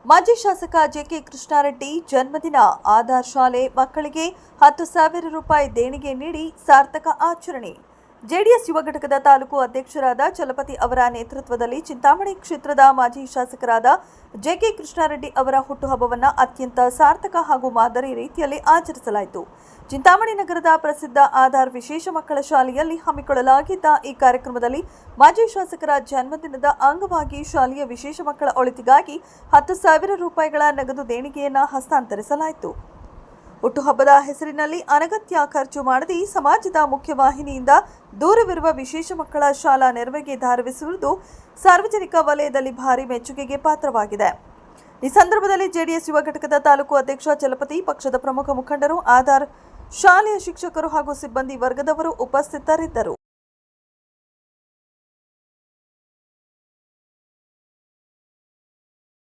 ಮಾಜಿ ಶಾಸಕ ಜೆಕೆ ಕೃಷ್ಣಾರೆಡ್ಡಿ ಜನ್ಮದಿನ. ಆಧಾರ್ ಶಾಲೆ ಮಕ್ಕಳಿಗೆ 10,000 ರೂಪಾಯಿ ದೇಣಿಗೆ ನೀಡಿ ಸಾರ್ಥಕ ಆಚರಣೆ. ಜೆಡಿಎಸ್ ಯುವ ಘಟಕದ ತಾಲೂಕು ಅಧ್ಯಕ್ಷರಾದ ಚಲಪತಿ ಅವರ ನೇತೃತ್ವದಲ್ಲಿ ಚಿಂತಾಮಣಿ ಕ್ಷೇತ್ರದ ಮಾಜಿ ಶಾಸಕರಾದ ಜೆಕೆ ಕೃಷ್ಣಾರೆಡ್ಡಿ ಅವರ ಹುಟ್ಟುಹಬ್ಬವನ್ನು ಅತ್ಯಂತ ಸಾರ್ಥಕ ಹಾಗೂ ಮಾದರಿ ರೀತಿಯಲ್ಲಿ ಆಚರಿಸಲಾಯಿತು. ಚಿಂತಾಮಣಿ ನಗರದ ಪ್ರಸಿದ್ಧ ಆಧಾರ್ ವಿಶೇಷ ಮಕ್ಕಳ ಶಾಲೆಯಲ್ಲಿ ಹಮ್ಮಿಕೊಳ್ಳಲಾಗಿದ್ದ ಈ ಕಾರ್ಯಕ್ರಮದಲ್ಲಿ ಮಾಜಿ ಶಾಸಕರ ಜನ್ಮದಿನದ ಅಂಗವಾಗಿ ಶಾಲೆಯ ವಿಶೇಷ ಮಕ್ಕಳ ಒಳಿತಿಗಾಗಿ 10,000 ರೂಪಾಯಿಗಳ ನಗದು ದೇಣಿಗೆಯನ್ನು ಹಸ್ತಾಂತರಿಸಲಾಯಿತು. ಹುಟ್ಟುಹಬ್ಬದ ಹೆಸರಿನಲ್ಲಿ ಅನಗತ್ಯ ಖರ್ಚು ಮಾಡದೆ ಸಮಾಜದ ಮುಖ್ಯವಾಹಿನಿಯಿಂದ ದೂರವಿರುವ ವಿಶೇಷ ಮಕ್ಕಳ ಶಾಲಾ ನೆರವಿಗೆ ಧಾರವಿಸುವುದು ಸಾರ್ವಜನಿಕ ವಲಯದಲ್ಲಿ ಭಾರಿ ಮೆಚ್ಚುಗೆಗೆ ಪಾತ್ರವಾಗಿದೆ. ಈ ಸಂದರ್ಭದಲ್ಲಿ ಜೆಡಿಎಸ್ ಯುವ ಘಟಕದ ತಾಲೂಕು ಅಧ್ಯಕ್ಷ ಚಲಪತಿ, ಪಕ್ಷದ ಪ್ರಮುಖ ಮುಖಂಡರು, ಆಧಾರ್ ಶಾಲೆಯ ಶಿಕ್ಷಕರು ಹಾಗೂ ಸಿಬ್ಬಂದಿ ವರ್ಗದವರು ಉಪಸ್ಥಿತರಿದ್ದರು.